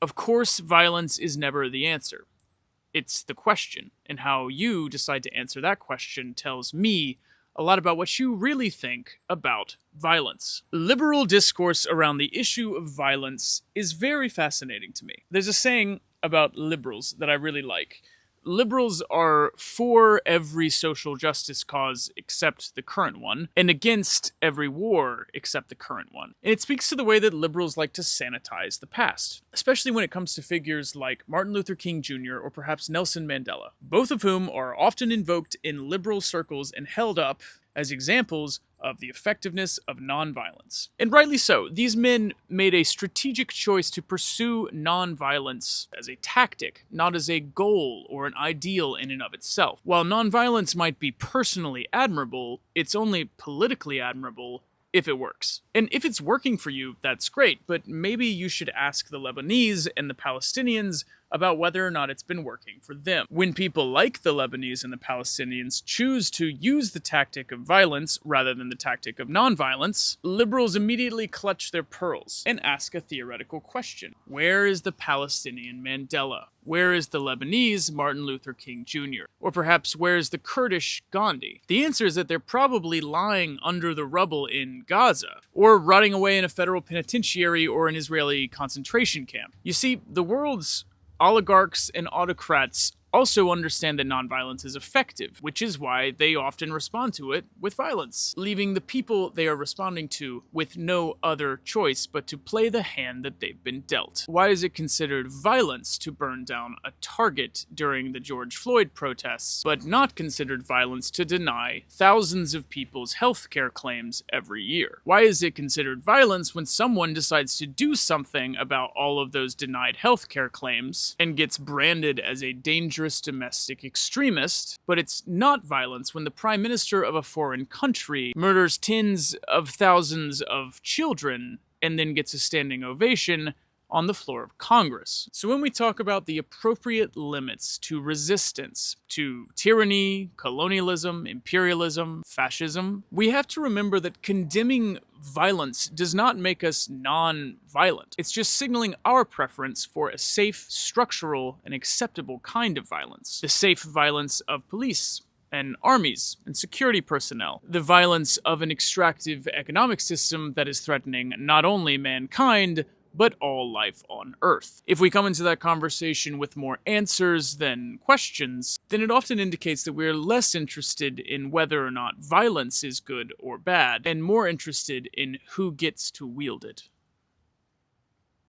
Of course, violence is never the answer. It's the question, and how you decide to answer that question tells me a lot about what you really think about violence. Liberal discourse around the issue of violence is very fascinating to me. There's a saying about liberals that I really like. Liberals are for every social justice cause except the current one, and against every war except the current one. And it speaks to the way that liberals like to sanitize the past, especially when it comes to figures like Martin Luther King Jr. or perhaps Nelson Mandela, both of whom are often invoked in liberal circles and held up as examples of the effectiveness of nonviolence. And rightly so, these men made a strategic choice to pursue nonviolence as a tactic, not as a goal or an ideal in and of itself. While nonviolence might be personally admirable, it's only politically admirable if it works. And if it's working for you, that's great, but maybe you should ask the Lebanese and the Palestinians about whether or not it's been working for them. When people like the Lebanese and the Palestinians choose to use the tactic of violence rather than the tactic of nonviolence, liberals immediately clutch their pearls and ask a theoretical question. Where is the Palestinian Mandela? Where is the Lebanese Martin Luther King Jr.? Or perhaps where is the Kurdish Gandhi? The answer is that they're probably lying under the rubble in Gaza, or rotting away in a federal penitentiary or an Israeli concentration camp. You see, the world's oligarchs and autocrats also understand that nonviolence is effective, which is why they often respond to it with violence, leaving the people they are responding to with no other choice but to play the hand that they've been dealt. Why is it considered violence to burn down a Target during the George Floyd protests, but not considered violence to deny thousands of people's healthcare claims every year? Why is it considered violence when someone decides to do something about all of those denied healthcare claims and gets branded as a dangerous domestic extremist, but it's not violence when the prime minister of a foreign country murders tens of thousands of children and then gets a standing ovation on the floor of Congress? So when we talk about the appropriate limits to resistance, to tyranny, colonialism, imperialism, fascism, we have to remember that condemning violence does not make us non-violent. It's just signaling our preference for a safe, structural, and acceptable kind of violence. The safe violence of police and armies and security personnel. The violence of an extractive economic system that is threatening not only mankind, but all life on Earth. If we come into that conversation with more answers than questions, then it often indicates that we're less interested in whether or not violence is good or bad, and more interested in who gets to wield it.